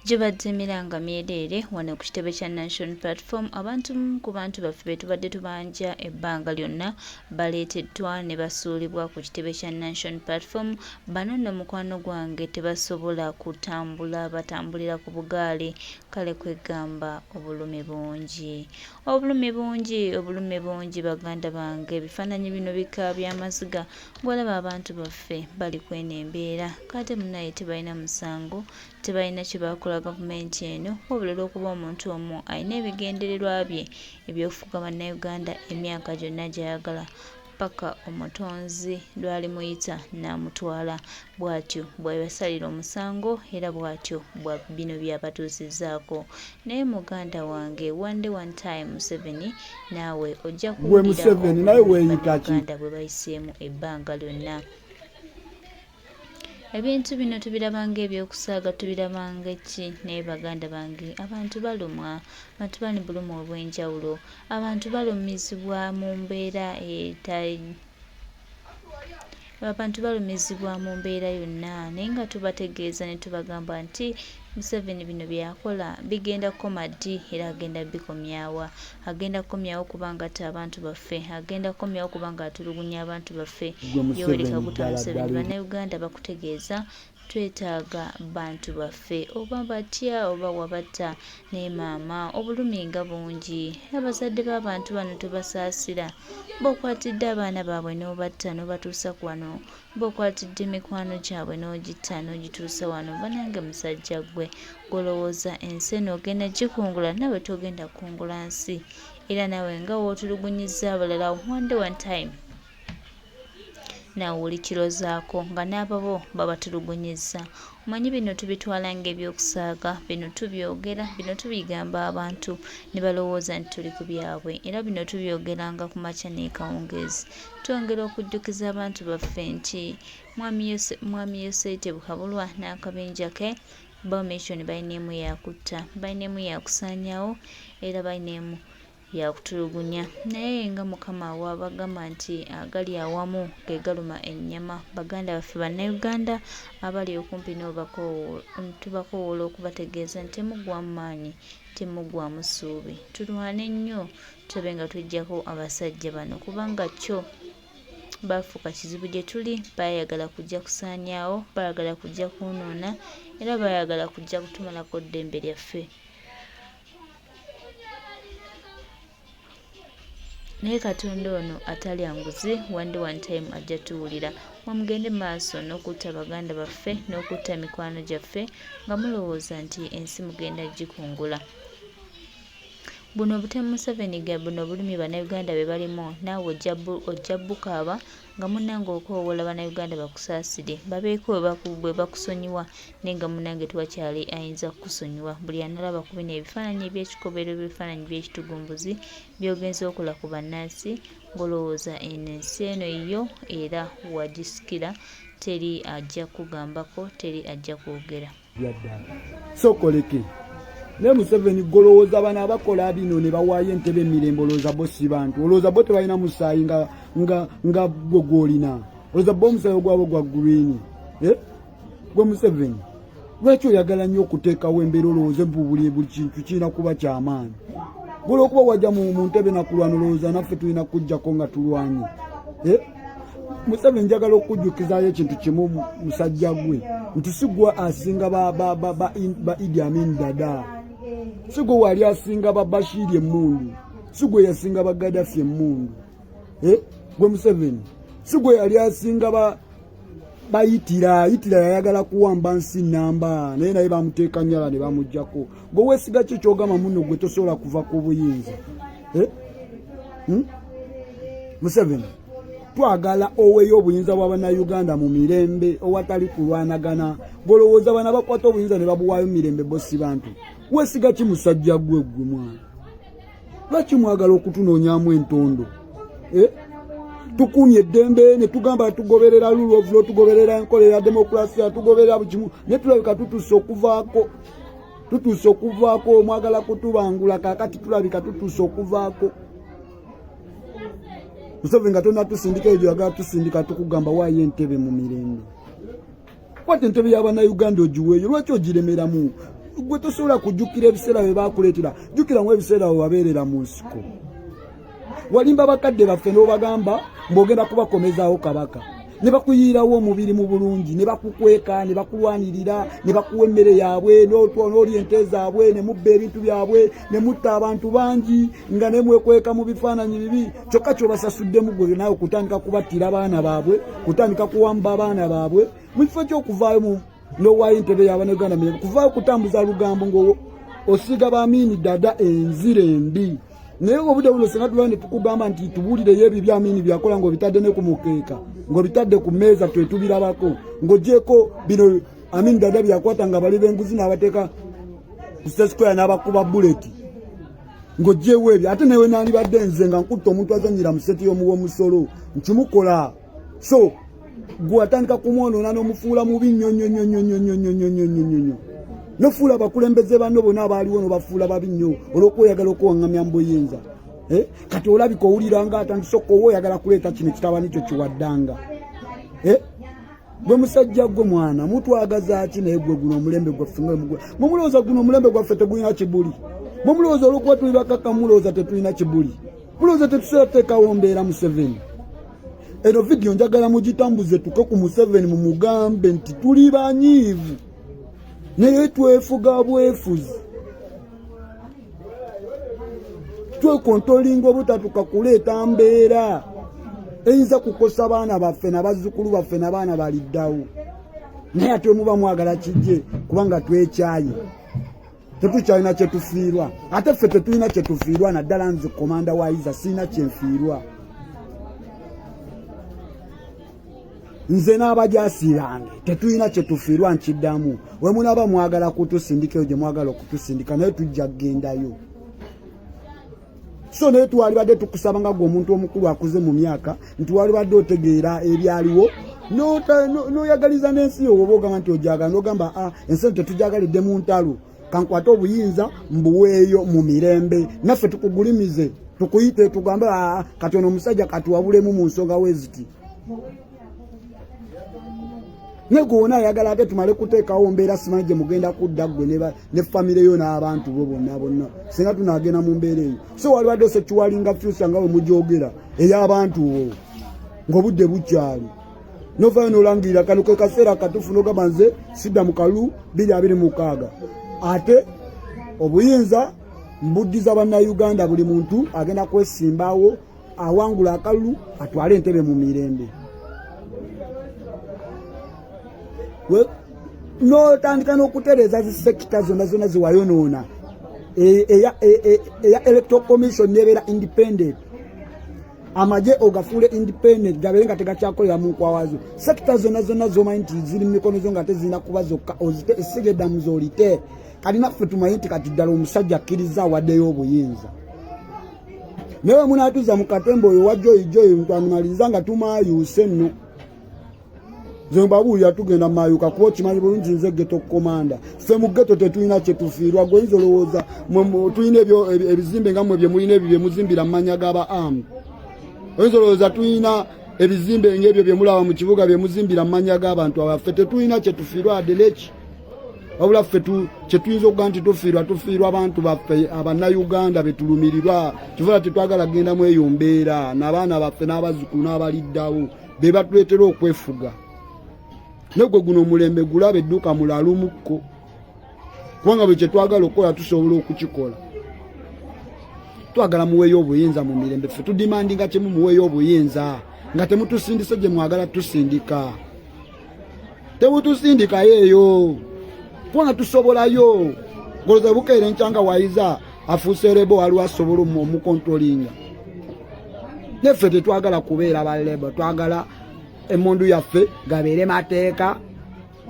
gibadde emiranga myereere wano ku kitebe kya National Platform. Abantu ku bantu baffe be tubadde tubanja ebbanga lyonna baleeteddwa ne basuulibwa ku kitebe kya National Platform. Bano nno mukwano gwange tebasobola kutambula, batambulira ku bugaali. Kale kwegamba obulumi bungi, obulumi bungi, obulumi bungi baganda bange. Ebifaananyi bino bika by'amaziga ng'olaba abantu baffe bali kweno embeera. Kate munnaye tebalina musango, tebalina kye bakola gavumenti eno, wabula olw'okuba omuntu omu alina ebigendererwa bye eby'okufuga bannayuganda emyaka gyonna gy'ayagala, paka omutonzi lwalimuyita n'amutwala. Bw'atyo bw'abasalira omusango era bw'atyo bino by'abatuusizzaako. Naye muganda wange, one day one time Museveni naawe ojja kuwulira Abaganda bwe bayiseemu ebbanga lyonna. Ebintu bino tubirabanga ebyokusaaga, tubirabanga ki? Naye baganda bange, abantu balumwa, abantu bali bulumu obw'enjawulo, abantu balumizibwa mu mbeera abantu balumizibwa mu mbeera yonna, naye nga tubategeeza ne tubagamba nti Museveni bino byakola bigenda kukoma ddi era agenda bikomyawa. Agenda kukomyawo kubanga ate abantu baffe, agenda kukomyawo kubanga atulugunya abantu baffe. Yoweri Kaguta Museveni, bannayuganda bakutegeeza twetaaga bantu baffe, oba batya oba wabatta. Ne maama, obulumi nga bungi, abazadde b'abantu bano tubasaasira. B'okwatidde abaana baabwe n'obatta n'obatuusa ku wano, b'okwatidde mikwano gyabwe n'ogitta n'ogituusa wano, banange musajja gwe golowooza ensi eno ogenda gikungula, nawe togenda kungula nsi. Era nawe nga wootulugunyizza abalala one day one time, naawe oli kirozaako nga n'ababo babatulugunyizza. Omanyi bino tubitwala ng'ebyokusaaga, bino tubyogera, bino tubigamba abantu ne balowooza nti tuli ku byabwe, era bino tubyogeranga ku makya n'ekawungeezi. Twongera okujjukiza abantu baffe nti Mwami Yosente Buhabulwa n'akabinja ke Bomation balina emu yakutta, balina emu yakusaanyaawo era balina emu yakutulugunya. Naye nga Mukama waabagamba nti agali awamu ge galuma ennyama. Baganda baffe bannayuganda abali okumpi tubakowoola okubategeeza nti temuggwamu maanyi, temuggwamu ssuubi. Tulwane nnyo tulabe nga tweggyako abasajja bano, kubanga kyo bafuuka kizibu gye tuli. Bayagala kujja kusaanyaawo, bayagala kujja kwonoona era bayagala kujja kutumalako ddembe lyaffe. Naye Katonda ono atalya nguzi, one day one time ajja tuwulira. Mugende maaso n'okutta baganda baffe n'okutta mikwano gyaffe nga mulowooza nti ensi mugenda gikungula. Buno obutemu Museveni buno bulumi bannayuganda be balimu, naawe ojja bukaaba nga munnange okoowoola bannayuganda bakusaasire, babeeko bwe bakusonyiwa, naye nga munnange tewakyali ayinza kukusonyiwa. Buli analaba ku bino ebifaananyi eby'ekikobero, ebifaananyi by'ekitugumbuzi by'ogenza okola ku bannansi, ng'olowooza eno ensi eno yo era wagisikira, teri ajja kugambako, teri ajja kwogera. Sokoleke ne Museveni golowooza bano abakola bino ne bawaayo entebe emirembe, olowooza bo si bantu, olowooza bo tebalina musaayi nga gwe gw'olina, olowooza bo omusaayi gwabwe gwa green. Gwe Museveni lwaki oyagala nnyo okuteekawo embeera olowooza buli kintu kirina kuba kyamaanyi? Gwe olwokuba wajja mu ntebe nakulwana, olowooza naffe tulina kujjako nga tulwanye. Museveni njagala okujjukizayo ekintu kimu, musajja gwe, nti si gwe asinga ba Idi Amin Dada, si gwe wali asinga ba Bashir emmundu, si gwe yasinga ba Gaddafi emmundu. Gwe Museveni si gwe yali asinga ba Hitler yayagala kuwamba nsi namba, naye bamuteeka nyala ne bamuggyako. Gwe weesiga ki kyogamba muno gwe tosobola kuva ku buyinza? Museveni twagala oweeyo obuyinza bw'Abannayuganda mu mirembe owatali kulwanagana. Golowooza bana bakwata obuyinza ne babuwaayo mirembe, bo si bantu. Weesiga ki musajja gwe mwana? Lwaki mwagala okutunoonyaamu entondo? Tukumye eddembe ne tugamba tugoberera rule of law, tugoberera enkola ya demokrasiya, tugoberera bukimu, ne tulabika tutuuse okuvaako. Mwagala kutubangula, kaakati tulabika tutuuse okuvaako. Museveni nga tonna tusindika ebyo yagala tusindika, tukugamba waayo entebe mu mirembe. Kwata entebe y'Abannayuganda ogiweeyo, lwaki ogiremeramu? gwe tosobola kujjukira ebiseera bye baakuleetera. Jjukira mu ebiseera bwe wabeerera mu nsiko. Walimba bakadde baffe n'obagamba mb'ogenda kubakomezaawo kabaka. Ne bakuyiirawo omubiri mu bulungi, ne bakukweka, ne bakulwanirira, ne bakuwa emmere yaabwe, n'olya ente zaabwe, ne mubba ebintu byabwe, ne mutta abantu bangi, nga ne mwekweka mu bifaananyi bibi. Kyokka ky'obasasuddemu gwe naawe kutandika kubattira abaana baabwe, kutandika kuwamba abaana baabwe, mu kifo ky'okuvaayo n'owaayo entebe y'Abannayuganda mirembe, kuvaayo kutambuza lugambo ng'osiiga b'Amini Dada enzira embi. Naye obudde buno senga tulaba ne tukugamba nti tubuulireyo ebyo by'Amini byakola ng'obitadde ne ku mukeeka, ng'obitadde ku mmeeza twetubirabako, ng'ogyeko bino Amini Dada byakwata nga bali b'enguzi n'abateeka ku State Square n'abakuba buleti, ng'ogyewo ebyo. Ate newe nandibadde nze nga nkutta omuntu azannyira mu seti y'omusolo nkimukola. So gwe watandika kumwonoona n'omufuula mubi nnyo nnyo nnyo nnyo nnyo nnyo nnyo nnyo nnyo nnyo nnyo. Nofuula abakulembeze banno bonna abaaliwo n'obafuula babi nnyo olw'okweyagala okuwaŋŋamya mu buyinza. Kati olabika owulira nga atandise oyagala kuleeta kino kitabani kyo kiwaddanga. Gwe musajja gwe mwana mutwagaza ki naye gwe guno omulembe gwaffe nga mugwe. Mumulowooza guno omulembe gwaffe tegulina kibuli. Mumulowooza olw'okuba tuli bakaka mulowooza tetulina kibuli. Mulowooza tetusobola kuteekawo mbeera Museveni. Eno vidiyo njagala mugitambuze tuke ku Museveni mumugambe nti tuli banyiivu. Naye twefuga bwefuzi. Twekontolinga obutatuka kuleeta mbeera eyinza kukosa baana baffe n'abazzukulu baffe n'abaana baliddawo. Naye ate muba mwagala kijje kubanga twekyaye. Tetukyalina kye tufiirwa. Ate ffe tetulina kye tufiirwa naddala nze komanda wa Iza sirina kye nfiirwa. Nze n'abajaasi bange tetulina kye tufiirwa nkiddamu. We munaaba mwagala kutusindika gye mwagala okutusindika naye tujja kugendayo. So naye twalibadde tukusaba nga gwe omuntu omukulu akuze mu myaka nti walibadde otegeera ebyaliwo n'oyagaliza n'ensi yo oba ogamba nti ojagala n'ogamba ensi tetujagalidde mu ntalo kankwate obuyinza mbuweeyo mu mirembe naffe tukugulimize tukuyite tugambe kati ono omusajja katuwabulemu mu nsonga weziti. Negona ayagala ate tumale kuteekawo mbeera simanyi gye mugenda kudda ggwe ne famire yo n'abantu bo bonna singa tunaagenda mu mbeera eyo. So walibadde osekiwalinga fyusa nga we mugyogera ey'abantu bo ng'obudde bukyali novaayo n'olangirira kano ke kaseera katuufu n'ogamba nze sidda mu kalulu 2026. Ate obuyinza mbuddiza bannayuganda buli muntu agenda kwesimbawo awangula akalulu atwale entebe mu mirembe. N'otandika n'okutereeza zi sekita zonna ziwayonoona eya electoral commission nebeera independent. Amagye ogafuule independent gabeere nga tegakyakolera mu nkwawazo. Sekita zonna z'omanyi nti ziri mu mikono zo nga tezirina kuba zokka ozite essige eddamu z'olite. Kati naffe tumanyi nti kati ddala omusajja akkiriza awaddeyo obuyinza. Naye munaatuza mu katembo oyo wa joyi ntwanumaliriza nga tumaayuuse nno. Zimbabwe yatugenda mayuka kuba kimanyi bulungi nze geto komanda. Ffe mu geto tetulina kye tufiirwa gwe oyinza olowooza tulina ebizimbe nga mmwe bye mulina ebyo bye muzimbira mu mannya g'aba amu. Oyinza olowooza tulina ebizimbe ng'ebyo bye mulaba mu kibuga bye muzimbira mu mannya g'abantu abaffe tetulina kye tufiirwa adeleki. Wabula ffe kye tuyinza okuga nti tufiirwa abantu baffe Abannayuganda be tulumirirwa kivuga tetwagala genda mu eyo mbeera n'abaana baffe n'abazzukulu n'abaliddawo be batuleetera okwefuga. Negwe guno omulembe gulaba edduuka mulalumukko kubanga bwe kye twagala okukola tusobola okukikola. Twagala muweeyo obuyinza mu mirembe ffe tudimandinga kimu muweeyo obuyinza nga temutusindise gye mwagala tusindika. Temutusindika yeeyo kubanga tusobolayo ngoloza bukeere nkyanga wayiza afuuse Lebo waliwo asobola omukontrolinga. Neffe tetwagala kubeera ba Lebo twagala emondu yaffe gabeere mateeka.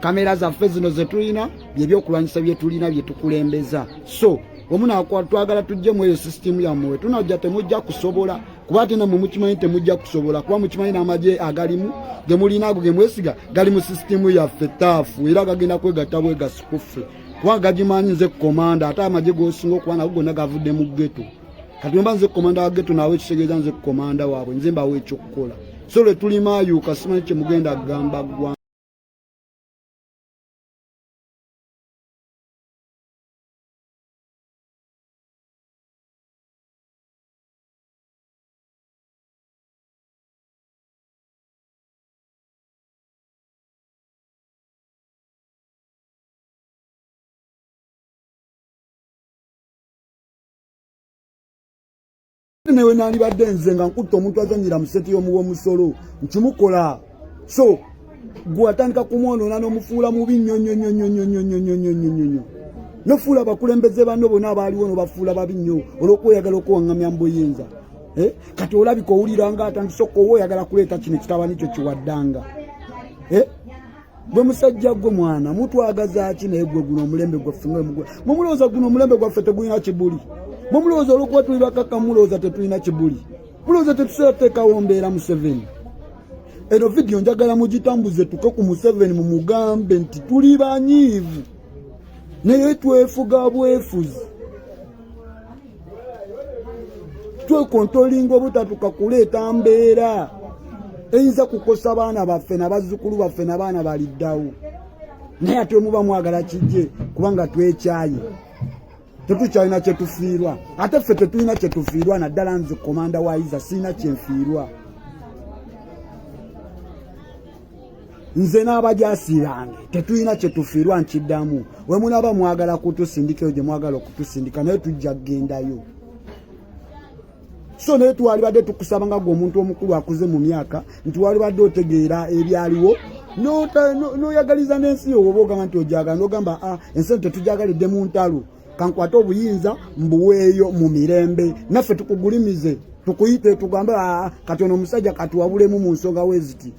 Kamera zaffe zino ze tulina byebyokulwanyisa bye tulina bye tukulembeza. So omunaakuwa twagala tujje mu eyo sisitimu yammwe tunajja temujja kusobola kuba ate nammwe mukimanyi temujja kusobola kuba mukimanyi n'amagye agalimu ge mulina ago ge mwesiga gali mu sisitimu yaffe taafu era gagenda kwegatta bwegasi ku ffe kuba gagimanyi nze komanda ate amagye g'osinga okuba nago gonna gavudde mu geto. Kati mba nze komanda wa geto naawe kitegeeza nze komanda waabwe nze mbawo ekyokukola. So lwe tuli maayuuka simanyi kye mugenda kugamba ggwanga. ate newe nandibadde nze nga nkutta omuntu azanyira mu seti y'omuw'omusolo nkimukola. So gwe atandika kumwonoona n'omufuula mubi nnyo nnyo nnyo nnyo nnyo nnyo nnyo nnyo nnyo nnyo nnyo nofuula abakulembeze banno bonna abaaliwo n'obafuula babi nnyo olw'okweyagala okuwaŋŋamya mu buyinza. Kati olabika owulira nga atandise okkowa oyagala kuleeta kino ekitabani kyo kiwaddanga. Gwe musajja gwe mwana mutwagaza ki naye gwe guno omulembe gwaffe mumulowooza guno omulembe gwaffe tegulina kibuli. Mumulowooza olw'okuba tuli bakaka mulowooza tetulina kibuli. Mulowooza tetusobola kuteekawo mbeera Museveni. Eno vidiyo njagala mugitambuze tuke ku Museveni mumugambe nti tuli banyiivu naye twefuga bwefuzi. Twekontolinga obutatuka kuleeta mbeera eyinza kukosa baana baffe n'abazzukulu baffe n'abaana baliddawo. Naye ate muba mwagala kijje kubanga twekyaye. Tetukyalina kye tufiirwa. Ate ffe tetulina kye tufiirwa naddala nze komanda wa Iza sirina kye nfiirwa. Nze n'abajaasi bange tetulina kye tufiirwa nkiddamu. We munaaba mwagala kutusindika eyo gye mwagala okutusindika naye tujja kugendayo. So naye twalibadde tukusaba nga gwe omuntu omukulu akuze mu myaka nti walibadde otegeera ebyaliwo n'oyagaliza n'ensi yo oba ogamba nti ojagala n'ogamba ensi tetujagalidde mu ntalo kankwate obuyinza mbuweeyo mu mirembe naffe tukugulimize tukuyite tugambe kati ono omusajja katuwabulemu mu nsonga weziti.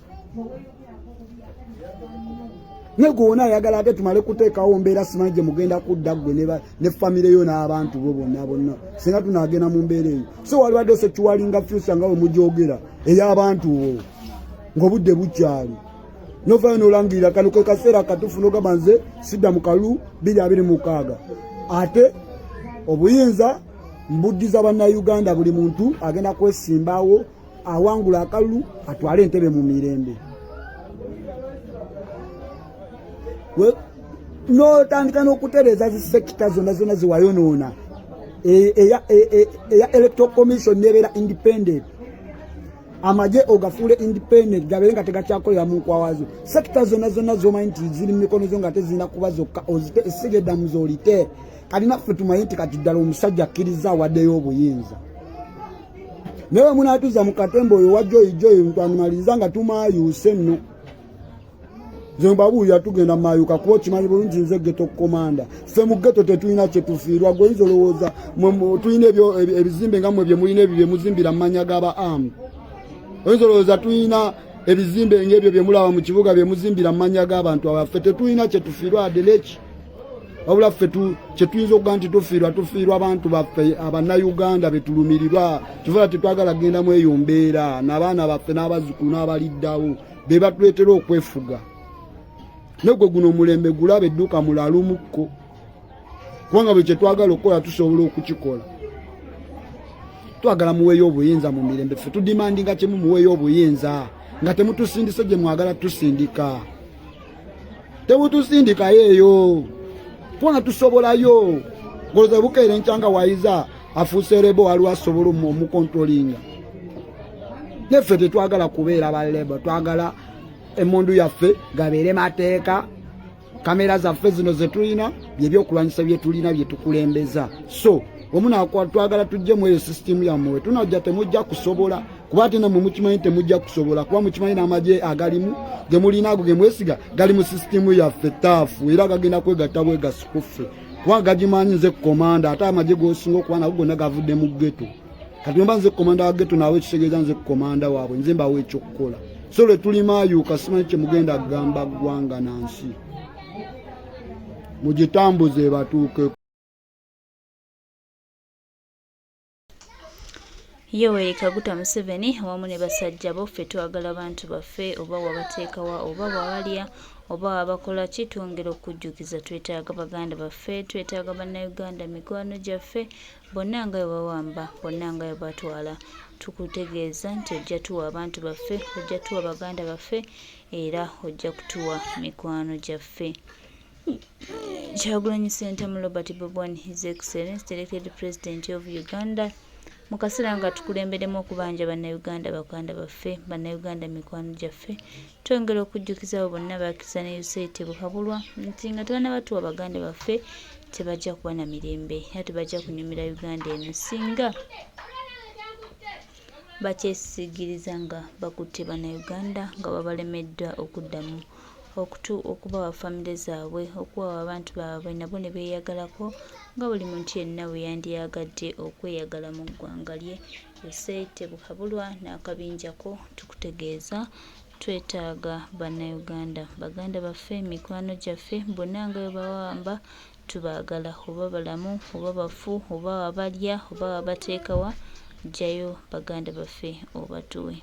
Ne gwona ayagala ate tumale kuteekawo mbeera simanyi gye mugenda kudda ggwe ne famire yo n'abantu bo bonna singa tunaagenda mu mbeera eyo. So walibadde sekiwalinga fyusa nga we mugyogera ey'abantu bo ng'obudde bukyali novayo n'olangirira kano ke kaseera katuufu n'ogamba nze sidda mu kalulu 2026. Ate obuyinza mbuddiza bannayuganda buli muntu agenda kwesimbawo awangula akalulu atwale entebe mu mirembe. N'otandika n'okutereeza zi sekita zonna zewayonoona eya electoral commission nebeera independent. Amagye ogafuule independent gabeere nga tegakyakolera mu nkwawazo. Sekita zonna z'omanyi nti ziri mu mikono zo nga tezirina kuba zokka ozite essigeddamu z'olite. Kati naffe tumanyi nti kati ddala omusajja akkiriza awaddeyo obuyinza. Naye munaatuza mu katembo oyo wa joyi twanumaliriza nga tumaayuuse nno. Zimbabwe yatugenda mayuka kuba kimanyi bulungi nze geto komanda. Ffe mu geto tetulina kye tufiirwa gwe oyinza olowooza tulina ebizimbe nga mmwe bye mulina ebyo bye muzimbira mu mannya g'aba amu. Oyinza olowooza tulina ebizimbe ng'ebyo bye mulaba mu kibuga bye muzimbira mu mannya g'abantu abaffe tetulina kye tufiirwa adeleki. Wabula ffe kye tuyinza okuga nti tufiirwa abantu baffe abannayuganda betulumirirwa kivuga tetwagala kgendamu eyo mbeera n'abaana baffe n'abazzukulu n'abaliddawo be batuleetera okwefuga. Negwe guno omulembe gulaba edduuka mulalumukko kubanga bwe kye twagala okukola tusobola okukikola. Twagala muweeyo obuyinza mu mirembe ffe tudimandinga kyemu muweeyo obuyinza nga temutusindise gye mwagala tusindika. Temutusindikayo eyo kubanga tusobolayo ngoloza bukeere nkyanga wayiza afuuse lebo waliwo asobola omukontrolinga. Neffe tetwagala kubeera ba lebo twagala emondu yaffe gabeere mateeka kamera zaffe zino zetulina byebyokulwanyisa byetulina byetukulembeza. So omunakwa twagala tujje mu eyo system yammwe tunajja temujja kusobola kuba ate namwe mukimanyi temujja kusobola kuba mukimanyi n'amagye agalimu ge mulina ago ge mwesiga gali mu system yaffe taafu era gagenda kwegatta bwegasikuffe kuba gagimanyi nze komanda ate amagye gosinga okuba nago gonna gavudde mu geto. Kati mba nze komanda wa geto naawe kitegeeza nze komanda waabwe nze mbawo ekyokukola. So le tulimayuka simanyi kye mugenda kugamba ggwanga na nsi mugitambuze batuuke. Yoweri Kaguta Museveni awamu ne basajja bo ffe twagala abantu baffe oba wabateekawa oba wabalya oba wabakola ki twongera okujjukiza twetaaga baganda baffe twetaaga bannayuganda mikwano gyaffe bonna nga bawamba bonna nga batwala tukutegeeza nti ojja tuwa abantu baffe ojja tuwa baganda baffe era ojja kutuwa mikwano gyaffe. Kyagulanyi Ssentamu Robert Bobi Wine, His Excellency elected President of Uganda mu kaseera nga tukulemberemu okubanja bannayuganda baganda baffe bannayuganda mikwano gyaffe twongera okujjukiza abo bonna bakkiriza ne USAID buhabulwa nti nga tebannabatuwa baganda baffe tebajja kuba na mirembe era tebajja kunyumira Uganda eno singa bakyesigiriza nga bakutte bannayuganda nga babalemeddwa okuddamu okubawa famire zaabwe okubawa abantu baabwe nabo ne beeyagalako nga buli muntu yenna bwe yandiyagadde okweyagala mu ggwanga lye. Ese tebuhabulwa n'akabinjako tukutegeeza twetaaga bannayuganda, baganda baffe, mikwano gyaffe bonna nga bwe bawamba tubaagala, oba balamu oba bafu oba abalya oba abateekawa, jjayo baganda baffe obatuwe.